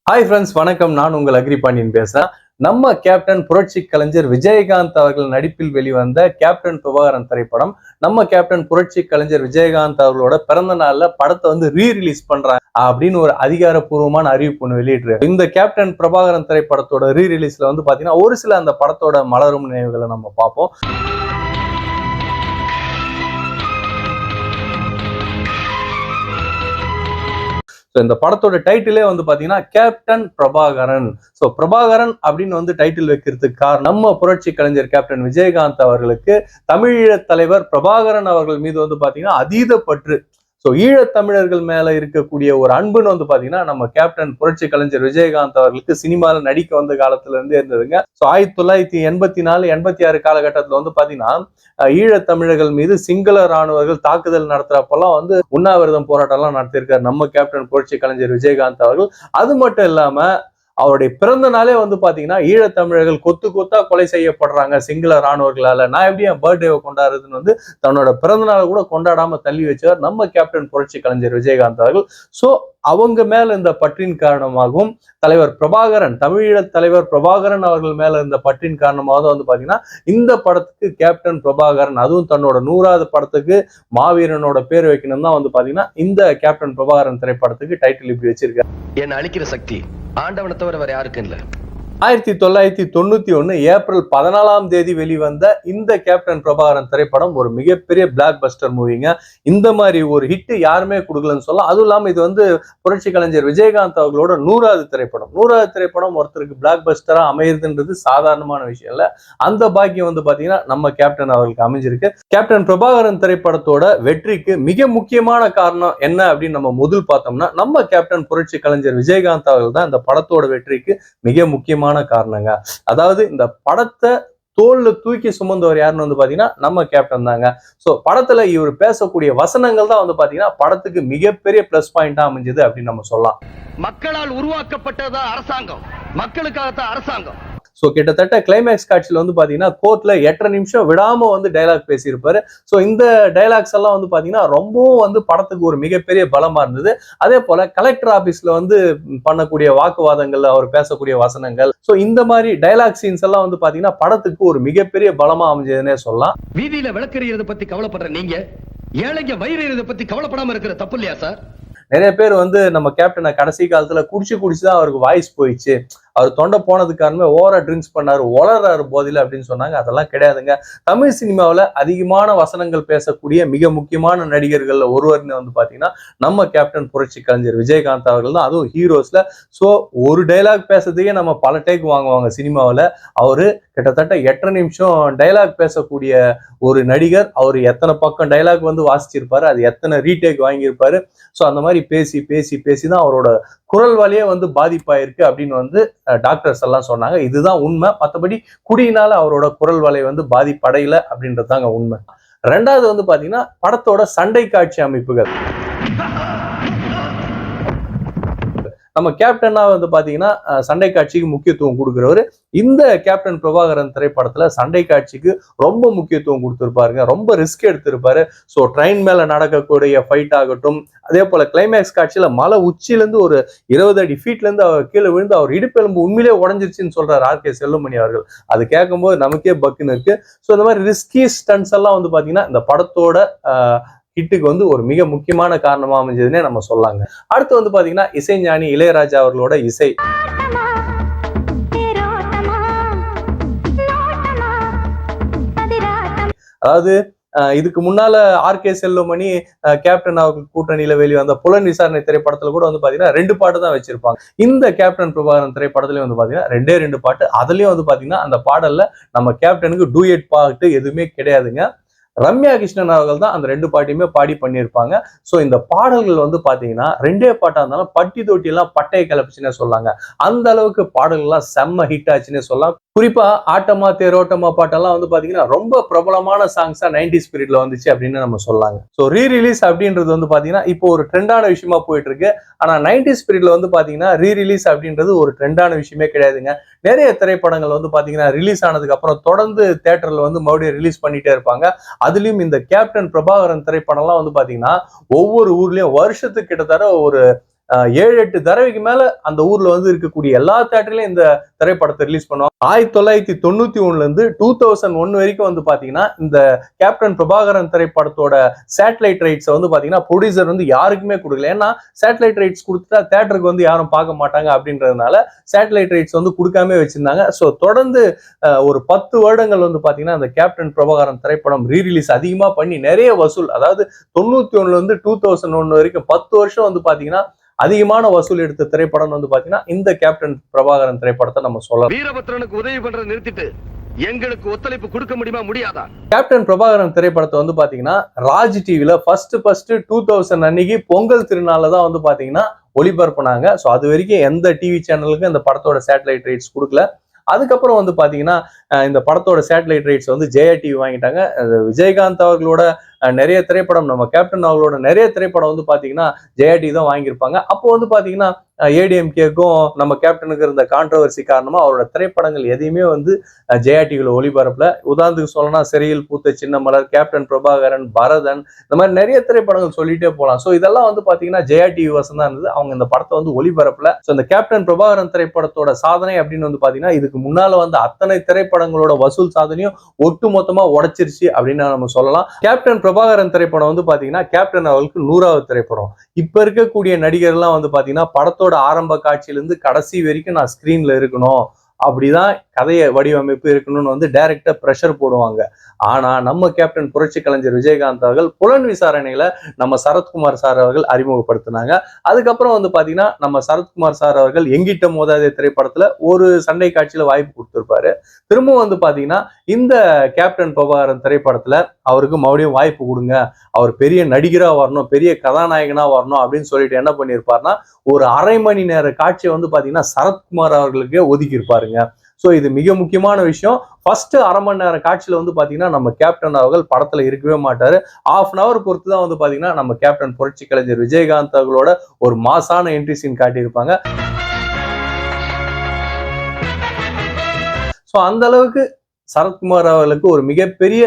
Hi friends, வணக்கம். நான் உங்கள் அக்ரி பாண்டியன் பேசுறேன். நம்ம கேப்டன் புரட்சி கலைஞர் விஜயகாந்த் அவர்கள் நடிப்பில் வெளிவந்த கேப்டன் பிரபாகரன் திரைப்படம் நம்ம கேப்டன் புரட்சி கலைஞர் விஜயகாந்த் அவர்களோட பிறந்த நாள்ல படத்தை ரீ-ரிலீஸ் பண்றாங்க அப்படின்னு ஒரு அதிகாரப்பூர்வமான அறிவிப்பு ஒன்று வெளியிட்டு இந்த கேப்டன் பிரபாகரன் திரைப்படத்தோட ரீ-ரிலீஸ்ல பாத்தீங்கன்னா ஒரு சில அந்த படத்தோட மலரும் நினைவுகளை நம்ம பார்ப்போம். இந்த படத்தோட டைட்டிலே பாத்தீங்கன்னா கேப்டன் பிரபாகரன். சோ பிரபாகரன் அப்படின்னு டைட்டில் வைக்கிறதுக்கு காரணம் நம்ம புரட்சி கலைஞர் கேப்டன் விஜயகாந்த் அவர்களுக்கு தமிழீழ தலைவர் பிரபாகரன் அவர்கள் மீது பாத்தீங்கன்னா அதீத பற்று. ஸோ ஈழத்தமிழர்கள் மேல இருக்கக்கூடிய ஒரு அன்புன்னு பாத்தீங்கன்னா நம்ம கேப்டன் புரட்சி கலைஞர் விஜயகாந்த் அவர்களுக்கு சினிமாவில் நடிக்க வந்த காலத்துல இருந்தே இருந்ததுங்க. ஸோ 1984, 86 காலகட்டத்துல பாத்தீங்கன்னா ஈழத்தமிழர்கள் மீது சிங்கள ராணுவர்கள் தாக்குதல் நடத்துறப்பெல்லாம் உண்ணாவிரதம் போராட்டம் எல்லாம் நடத்தியிருக்காரு நம்ம கேப்டன் புரட்சி கலைஞர் விஜயகாந்த் அவர்கள். அது மட்டும் இல்லாம அவருடைய பிறந்த நாளே பாத்தீங்கன்னா ஈழத்தமிழர்கள் கொத்து கொத்தா கொலை செய்யப்படுறாங்க சிங்கள ராணுவர்களால. நான் எப்படி என் பர்த்டேவை கொண்டாடுறதுன்னு தன்னோட பிறந்த நாளை கூட கொண்டாடாம தள்ளி வச்சவர் நம்ம கேப்டன் புரட்சி கலைஞர் விஜயகாந்த் அவர்கள். சோ அவங்க மேல இந்த பற்றின் காரணமாகவும் தலைவர் பிரபாகரன், தமிழீழ தலைவர் பிரபாகரன் அவர்கள் மேல இருந்த பற்றின் காரணமாக பாத்தீங்கன்னா இந்த படத்துக்கு கேப்டன் பிரபாகரன், அதுவும் தன்னோட 100வது படத்துக்கு மாவீரனோட பேர் வைக்கணும் தான் பாத்தீங்கன்னா இந்த கேப்டன் பிரபாகரன் திரைப்படத்துக்கு டைட்டில் இப்படி வச்சிருக்காரு. என்ன அழிக்கிற சக்தி ஆண்டவனை தவிர வேற யாருக்கும் இல்ல. 1991 ஏப்ரல் 14 வெளிவந்த இந்த கேப்டன் பிரபாகரன் திரைப்படம் ஒரு மிகப்பெரிய பிளாக் பஸ்டர் மூவிங்க. இந்த மாதிரி ஒரு ஹிட் யாருமே கொடுக்கலன்னு சொல்லலாம். அதுவும் இல்லாம இது புரட்சி கலைஞர் விஜயகாந்த் அவர்களோட 100வது திரைப்படம். 100வது திரைப்படம் ஒருத்தருக்கு பிளாக் பஸ்டரா அமையுதுன்றது சாதாரணமான விஷயம் இல்ல. அந்த பாக்கியம் பாத்தீங்கன்னா நம்ம கேப்டன் அவர்களுக்கு அமைஞ்சிருக்கு. கேப்டன் பிரபாகரன் திரைப்படத்தோட வெற்றிக்கு மிக முக்கியமான காரணம் என்ன அப்படின்னு நம்ம முதல் பார்த்தோம்னா நம்ம கேப்டன் புரட்சி கலைஞர் விஜயகாந்த் அவர்கள் தான் இந்த படத்தோட வெற்றிக்கு மிக முக்கியமான காரணங்க. அதாவது இந்த படத்தை தோல்ல தூக்கி சுமந்தவர் யாருன்னு பாத்தீங்கன்னா நம்ம கேப்டன் தாங்க. சோ படத்துல இவர் பேசக்கூடிய வசனங்கள் தான் பாத்தீங்கன்னா படத்துக்கு மிகப்பெரிய பிளஸ் பாயிண்டா அமைஞ்சது அப்படின்னு நம்ம சொல்லலாம். மக்களால் உருவாக்கப்பட்டதா அரசாங்கம், மக்களுக்காகத்தான் அரசாங்கம். ஸோ கிட்டத்தட்ட கிளைமேக்ஸ் காட்சியில் பாத்தீங்கன்னா கோர்ட்ல 8.5 நிமிஷம் விடாம டைலாக் பேசியிருப்பாரு. ஸோ இந்த டைலாக்ஸ் எல்லாம் பாத்தீங்கன்னா ரொம்பவும் படத்துக்கு ஒரு மிகப்பெரிய பலமா இருந்தது. அதே போல கலெக்டர் ஆபீஸ்ல பண்ணக்கூடிய வாக்குவாதங்கள், அவர் பேசக்கூடிய வசனங்கள், ஸோ இந்த மாதிரி டைலாக் சீன்ஸ் எல்லாம் பாத்தீங்கன்னா படத்துக்கு ஒரு மிகப்பெரிய பலமா அமைஞ்சதுன்னே சொல்லலாம். வீதியில விளக்கறியதை பத்தி கவலைப்படுற நீங்க ஏழைங்க வயிறு பத்தி கவலைப்படாம இருக்கிற தப்பு இல்லையா சார்? நிறைய பேர் நம்ம கேப்டனை கடைசி காலத்துல குடிச்சுதான் அவருக்கு வாய்ஸ் போயிடுச்சு, அவர் தொண்டை போனதுக்கு காரணமே ஓவரா ட்ரிங்க்ஸ் பண்ணாரு, வளர்றாரு போதில அப்படின்னு சொன்னாங்க. அதெல்லாம் கிடையாதுங்க. தமிழ் சினிமாவில் அதிகமான வசனங்கள் பேசக்கூடிய மிக முக்கியமான நடிகர்கள்ல ஒருவர்னு பாத்தீங்கன்னா நம்ம கேப்டன் புரட்சி கலைஞர் விஜயகாந்த் அவர்கள் தான். அதுவும் ஹீரோஸ்ல. ஸோ ஒரு டைலாக் பேசுறதுக்கே நம்ம பல டேக் வாங்குவாங்க சினிமாவில். அவரு கிட்டத்தட்ட 8.5 நிமிஷம் டைலாக் பேசக்கூடிய ஒரு நடிகர். அவர் எத்தனை பக்கம் டைலாக் வாசிச்சிருப்பாரு, அது எத்தனை ரீடேக் வாங்கியிருப்பாரு. ஸோ அந்த மாதிரி பேசி பேசி பேசி தான் அவரோட குரல் வழியே பாதிப்பாயிருக்கு அப்படின்னு டாக்டர்ஸ் எல்லாம் சொன்னாங்க. இதுதான் உண்மை. மற்றபடி குடியினால அவரோட குரல் வலை பாதிப்படையல அப்படின்றதாங்க உண்மை. ரெண்டாவது பாத்தீங்கன்னா படத்தோட சண்டை காட்சி அமைப்புகள். நம்ம கேப்டனா பாத்தீங்கன்னா சண்டை காட்சிக்கு முக்கியத்துவம் கொடுக்குறவர். இந்த கேப்டன் பிரபாகரன் திரைப்படத்துல சண்டை காட்சிக்கு ரொம்ப முக்கியத்துவம் கொடுத்திருப்பாருங்க. ரொம்ப ரிஸ்க் எடுத்திருப்பாரு. ஸோ ட்ரெயின் மேல நடக்கக்கூடிய ஃபைட் ஆகட்டும், அதே போல கிளைமேக்ஸ் காட்சியில மலை உச்சியில இருந்து ஒரு 20 அடி ஃபீட்ல இருந்து அவர் கீழே விழுந்து அவர் இடுப்பெலும்பு உண்மையிலே உடஞ்சிருச்சுன்னு சொல்றாரு ஆர்.கே. செல்லுமணி அவர்கள். அது கேட்கும்போது நமக்கே பக்குன்னு இருக்கு. ஸோ இந்த மாதிரி ரிஸ்கி ஸ்டன்ஸ் எல்லாம் பாத்தீங்கன்னா இந்த படத்தோட ஹிட்டுக்கு ஒரு மிக முக்கியமான காரணமா அமைஞ்சதுன்னே நம்ம சொல்லாங்க. அடுத்து பாத்தீங்கன்னா இசைஞானி இளையராஜா அவர்களோட இசை. அதாவது இதுக்கு முன்னால ஆர்.கே. செல்லுமணி கேப்டன் அவர்கள் கூட்டணியில வெளிவந்த புலன் விசாரணை திரைப்படத்துல கூட பாத்தீங்கன்னா 2 பாட்டு தான் வச்சிருப்பாங்க. இந்த கேப்டன் பிரபாகரன் திரைப்படத்துலயும் பாத்தீங்கன்னா 2 பாட்டு. அதுலயும் பாத்தீங்கன்னா அந்த பாடல்ல நம்ம கேப்டனுக்கு டூயட் பாட்டு எதுவுமே கிடையாதுங்க. ரம்யா கிருஷ்ணன் அவர்கள் தான் அந்த 2 பாட்டையுமே பாடி பண்ணியிருப்பாங்க. ஸோ இந்த பாடல்கள் பாத்தீங்கன்னா 2 பாட்டா இருந்தாலும் பட்டி தொட்டி எல்லாம் பட்டையை கிளப்பிச்சுன்னே சொல்லாங்க. அந்த அளவுக்கு பாடல்கள்லாம் செம்ம ஹிட் ஆச்சுன்னே சொல்லலாம். குறிப்பா ஆட்டமா தேரோட்டமா பாட்டெல்லாம் பாத்தீங்கன்னா ரொம்ப பிரபலமான சாங்ஸா 90s பீரியட்ல வந்துச்சு அப்படின்னு நம்ம சொல்லாங்க. ஸோ ரீ-ரிலீஸ் அப்படின்றது பாத்தீங்கன்னா இப்போ ஒரு ட்ரெண்டான விஷயமா போயிட்டு இருக்கு. ஆனா 90s பீரியட்ல பாத்தீங்கன்னா ரீ-ரிலீஸ் அப்படின்றது ஒரு ட்ரெண்டான விஷயமே கிடையாதுங்க. நிறைய திரைப்படங்கள் பாத்தீங்கன்னா ரிலீஸ் ஆனதுக்கு அப்புறம் தொடர்ந்து தியேட்டர்ல மறுபடியும் ரிலீஸ் பண்ணிட்டே இருப்பாங்க. அதுலயும் இந்த கேப்டன் பிரபாகரன் திரைப்படம்லாம் பாத்தீங்கன்னா ஒவ்வொரு ஊர்லயும் வருஷத்துக்கு கிட்டத்தட்ட ஒரு 7-8 தடவைக்கு மேல அந்த ஊர்ல வந்து இருக்கக்கூடிய எல்லா தியேட்டர்லயும் இந்த திரைப்படத்தை ரிலீஸ் பண்ணுவாங்க. 1991 இருந்து 2001 வரைக்கும் வந்து பாத்தீங்கன்னா இந்த கேப்டன் பிரபாகரன் திரைப்படத்தோட சேட்டலைட் ரைட்ஸ் வந்து பாத்தீங்கன்னா ப்ரொடியூசர் வந்து யாருக்குமே கொடுக்கல. ஏன்னா சேட்டலைட் ரைட்ஸ் கொடுத்தா தியேட்டருக்கு வந்து யாரும் பார்க்க மாட்டாங்க அப்படின்றதுனால சேட்டலைட் ரைட்ஸ் வந்து கொடுக்காம வச்சிருந்தாங்க. ஸோ தொடர்ந்து ஒரு 10 வருடங்கள் வந்து பாத்தீங்கன்னா அந்த கேப்டன் பிரபாகரன் திரைப்படம் ரீரிலீஸ் அதிகமா பண்ணி நிறைய வசூல், அதாவது 91 இருந்து 2001 வரைக்கும் 10 வருஷம் வந்து பாத்தீங்கன்னா அதிகமான வசூல் எடுத்த திரைப்படம் வந்து பாத்தீங்கன்னா இந்த கேப்டன் பிரபாகரன் திரைப்படத்தை நம்ம சொல்லலாம். வீரபத்ரனுக்கு உதவி பண்றதை நிறுத்திட்டு எங்களுக்கு ஒத்துழைப்பு கொடுக்க முடியுமா, முடியாதா? கேப்டன் பிரபாகரன் திரைப்படத்தை வந்து பாத்தீங்கன்னா ராஜ் டிவில ஃபர்ஸ்ட் 2000 அன்னைக்கு பொங்கல் திருநாள்ல தான் வந்து பாத்தீங்கன்னா ஒளிபரப்புனாங்க. ஸோ அது வரைக்கும் எந்த டிவி சேனலுக்கும் இந்த படத்தோட சேட்டலைட் ரைட்ஸ் கொடுக்கல. அதுக்கப்புறம் வந்து பாத்தீங்கன்னா இந்த படத்தோட சேட்டலைட் ரைட்ஸ் வந்து ஜெயா டிவி வாங்கிட்டாங்க. விஜயகாந்த் அவர்களோட நிறைய திரைப்படம், நம்ம கேப்டன் அவர்களோட நிறைய திரைப்படம் வந்து பாத்தீங்கன்னா ஜெயா டிவி தான் வாங்கியிருப்பாங்க. அப்போ வந்து பாத்தீங்கன்னா ஏடிஎம்கேக்கும் நம்ம கேப்டனுக்கு இருந்த கான்ட்ரவர்சி காரணமா அவரோட திரைப்படங்கள் எதையுமே வந்து ஜெயா டிவில ஒளிபரப்புல. உதாரணத்துக்கு சொல்லணும், சிறையில் பூத்த சின்ன மலர், கேப்டன் பிரபாகரன், பரதன், இந்த மாதிரி நிறைய திரைப்படங்கள் சொல்லிட்டே போகலாம். ஸோ இதெல்லாம் வந்து பாத்தீங்கன்னா ஜெயா டிவி வசம் தான் இருந்தது. அவங்க இந்த படத்தை வந்து ஒளிபரப்புல. ஸோ இந்த கேப்டன் பிரபாகரன் திரைப்படத்தோட சாதனை அப்படின்னு வந்து பாத்தீங்கன்னா இதுக்கு முன்னால வந்து அத்தனை திரைப்படங்களோட வசூல் சாதனையும் ஒட்டு மொத்தமா உடைச்சிருச்சு அப்படின்னு நம்ம சொல்லலாம். கேப்டன் பிரபாகரன் திரைப்படம் வந்து பாத்தீங்கன்னா கேப்டன் அவர்களுக்கு 100வது திரைப்படம். இப்ப இருக்கக்கூடிய நடிகர்லாம் வந்து பாத்தீங்கன்னா படத்தோட ஆரம்ப காட்சியிலிருந்து கடைசி வரைக்கும் நான் ஸ்கிரீன்ல இருக்கணும், அப்படிதான் கதைய வடிவமைப்பு இருக்கணும்னு வந்து டைரக்டா பிரஷர் போடுவாங்க. ஆனா நம்ம கேப்டன் புரட்சி கலைஞர் விஜயகாந்த் அவர்கள் புலன் விசாரணையில நம்ம சரத்குமார் சார் அவர்கள் அறிமுகப்படுத்தினாங்க. அதுக்கப்புறம் வந்து பாத்தீங்கன்னா நம்ம சரத்குமார் சார் அவர்கள் எங்கிட்ட மோதாதே திரைப்படத்துல ஒரு சண்டை காட்சியில வாய்ப்பு கொடுத்திருப்பாரு. திரும்பவும் வந்து பாத்தீங்கன்னா இந்த கேப்டன் பிரபாகரன் திரைப்படத்துல அவருக்கு மறுபடியும் வாய்ப்பு கொடுங்க, அவர் பெரிய நடிகரா வரணும், பெரிய கதாநாயகனா வரணும் அப்படின்னு சொல்லிட்டு என்ன பண்ணிருப்பாருன்னா ஒரு அரை மணி நேர காட்சியை வந்து பாத்தீங்கன்னா சரத்குமார் அவர்களுக்கே ஒதுக்கி இருப்பாருங்க. சோ இது மிக முக்கியமான விஷயம். ஃபர்ஸ்ட் அரை மணி நேர காட்சியில வந்து பாத்தீங்கன்னா நம்ம கேப்டன் அவர்கள் படத்துல இருக்கவே மாட்டாரு. ½ an hour பொறுத்து தான் வந்து பாத்தீங்கன்னா நம்ம கேப்டன் புரட்சி கலைஞர் விஜயகாந்த் அவர்களோட ஒரு மாசான என்ட்ரி சீன் காட்டியிருப்பாங்க. சோ அந்த அளவுக்கு சரத்குமார் அவர்களுக்கு ஒரு மிகப்பெரிய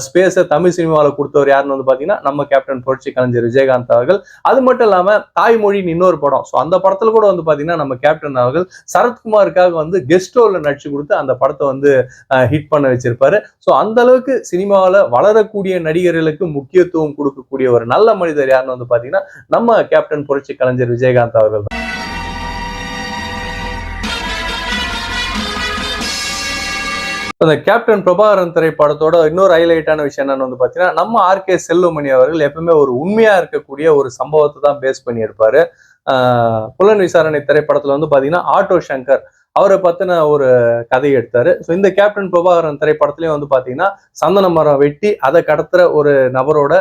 ஸ்பேஸை தமிழ் சினிமாவில் கொடுத்தவர் யாருன்னு வந்து பாத்தீங்கன்னா நம்ம கேப்டன் புரட்சி கலைஞர் விஜயகாந்த் அவர்கள். அது மட்டும் இல்லாம தாய்மொழின்னு இன்னொரு படம், ஸோ அந்த படத்துல கூட வந்து பாத்தீங்கன்னா நம்ம கேப்டன் அவர்கள் சரத்குமாருக்காக வந்து கெஸ்ட் ரோல்ல நடிச்சு கொடுத்து அந்த படத்தை வந்து ஹிட் பண்ண வச்சிருப்பாரு. ஸோ அந்த அளவுக்கு சினிமாவில் வளரக்கூடிய நடிகர்களுக்கு முக்கியத்துவம் கொடுக்கக்கூடிய ஒரு நல்ல மனிதர் யாருன்னு வந்து பாத்தீங்கன்னா நம்ம கேப்டன் புரட்சி கலைஞர் விஜயகாந்த் அவர்கள். அந்த கேப்டன் பிரபாகரன் திரைப்படத்தோட இன்னொரு ஹைலைட்டான விஷயம் என்னன்னு வந்து பாத்தீங்கன்னா நம்ம ஆர்கே செல்வமணி அவர்கள் எப்பவுமே ஒரு உண்மையா இருக்கக்கூடிய ஒரு சம்பவத்தை தான் பேஸ் பண்ணி இருப்பாரு. புலன் விசாரணை திரைப்படத்துல வந்து பாத்தீங்கன்னா ஆட்டோ சங்கர் அவரை பத்தின ஒரு கதையை எடுத்தாரு. ஸோ இந்த கேப்டன் பிரபாகரன் திரைப்படத்திலயும் வந்து பாத்தீங்கன்னா சந்தன மரம் வெட்டி அதை கடத்துற ஒரு நபரோட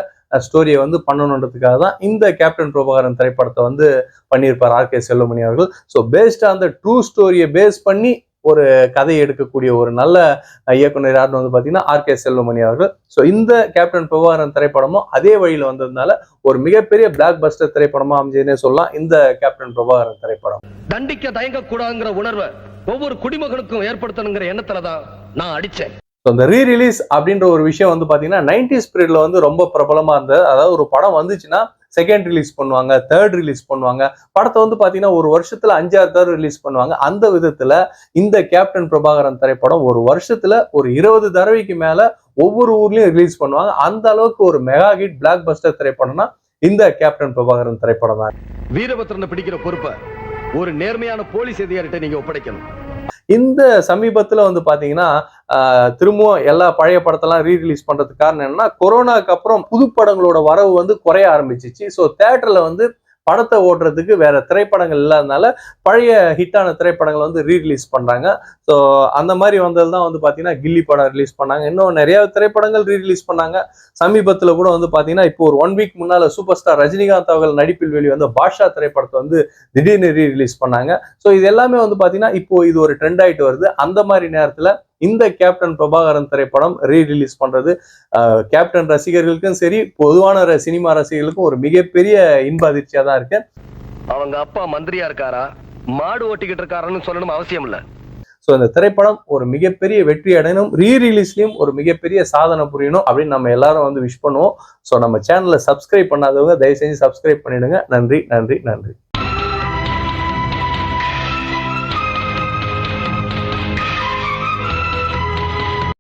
ஸ்டோரியை வந்து பண்ணணுன்றதுக்காக தான் இந்த கேப்டன் பிரபாகரன் திரைப்படத்தை வந்து பண்ணியிருப்பார் ஆர்கே செல்வமணி அவர்கள். ஸோ பேஸ்டா அந்த ட்ரூ ஸ்டோரியை பேஸ் பண்ணி ஒரு கதையை எடுக்கக்கூடிய ஒரு நல்ல இயக்குனர் யாருன்னு வந்து பாத்தீங்கன்னா ஆர்கே செல்வமணி அவர்கள். ஸோ இந்த கேப்டன் பிரபாகரன் திரைப்படமும் அதே வழியில வந்ததுனால ஒரு மிகப்பெரிய பிளாக் பஸ்டர் திரைப்படமா அமைஞ்சதுன்னே சொல்லலாம் இந்த கேப்டன் பிரபாகரன் திரைப்படம். தண்டிக்க தயங்க கூடாதுங்கிற உணர்வை ஒவ்வொரு குடிமகனுக்கும் ஏற்படுத்தணுங்கிற எண்ணத்துலதான் நான் அடிச்சேன். இந்த ரீரிலீஸ் அப்படின்ற ஒரு விஷயம் வந்து பாத்தீங்கன்னா 90s பீரியட்ல வந்து ரொம்ப பிரபலமா இருந்தது. அதாவது ஒரு படம் வந்துச்சுன்னா செகண்ட் ரிலீஸ் பண்ணுவாங்க, தேர்ட் ரிலீஸ் பண்ணுவாங்க. படத்தை வந்து பாத்தீங்கன்னா ஒரு வருஷத்துல 5-6 தடவை ரிலீஸ் பண்ணுவாங்க. அந்த விதத்துல இந்த கேப்டன் பிரபாகரன் திரைப்படம் ஒரு வருஷத்துல ஒரு 20 தடவைக்கு மேல ஒவ்வொரு ஊர்லயும் ரிலீஸ் பண்ணுவாங்க. அந்த அளவுக்கு ஒரு மெகா ஹிட் பிளாக் பஸ்டர் திரைப்படம்னா இந்த கேப்டன் பிரபாகரன் திரைப்படம் தான். வீரபத்ரனை பிடிக்கிற பொறுப்பை ஒரு நேர்மையான போலீஸ் அதிகாரிகிட்ட நீங்க ஒப்படைக்கணும். இந்த சமீபத்துல வந்து பாத்தீங்கன்னா திரும்பவும் எல்லா பழைய படத்தெல்லாம் ரீரிலீஸ் பண்றதுக்கு காரணம் என்னன்னா கொரோனாக்கு அப்புறம் புது படங்களோட வரவு வந்து குறைய ஆரம்பிச்சிச்சு. ஸோ தியேட்டர்ல வந்து படத்தை ஓட்டுறதுக்கு வேற திரைப்படங்கள் இல்லாதனால பழைய ஹிட்டான திரைப்படங்களை வந்து ரீரிலீஸ் பண்றாங்க. ஸோ அந்த மாதிரி வந்ததுதான் வந்து பாத்தீங்கன்னா கில்லி படம் ரிலீஸ் பண்ணாங்க. இன்னும் நிறைய திரைப்படங்கள் ரீரிலீஸ் பண்ணாங்க. சமீபத்துல கூட வந்து பாத்தீங்கன்னா இப்போ ஒரு 1 வீக் முன்னால சூப்பர் ஸ்டார் ரஜினிகாந்த் அவர்கள் நடிப்பில் வெளிவந்த பாட்ஷா திரைப்படத்தை வந்து திடீர்னு ரீரிலீஸ் பண்ணாங்க. ஸோ இது எல்லாமே வந்து பாத்தீங்கன்னா இப்போ இது ஒரு ட்ரெண்ட் ஆயிட்டு வருது. அந்த மாதிரி நேரத்துல இந்த கேப்டன் பிரபாகரன் திரைப்படம் ரீரிலீஸ் பண்றது கேப்டன் ரசிகர்களுக்கும் சரி பொதுவான சினிமா ரசிகர்களுக்கும் ஒரு மிகப்பெரிய இன்ப அதிர்ச்சியா தான் இருக்கு. அவங்க அப்பா மந்திரியா இருக்காரா, மாடு ஓட்டிக்கிட்டு இருக்காருன்னு சொல்லணும் அவசியம் இல்ல. ஸோ இந்த திரைப்படம் ஒரு மிகப்பெரிய வெற்றி அடையணும், ரீரிலீஸ்லயும் ஒரு மிகப்பெரிய சாதனை புரியணும் அப்படின்னு நம்ம எல்லாரும் வந்து விஷ் பண்ணுவோம். ஸோ நம்ம சேனலை சப்ஸ்கிரைப் பண்ணாதவங்க தயவு செஞ்சு சப்ஸ்கிரைப் பண்ணிடுங்க. நன்றி நன்றி நன்றி.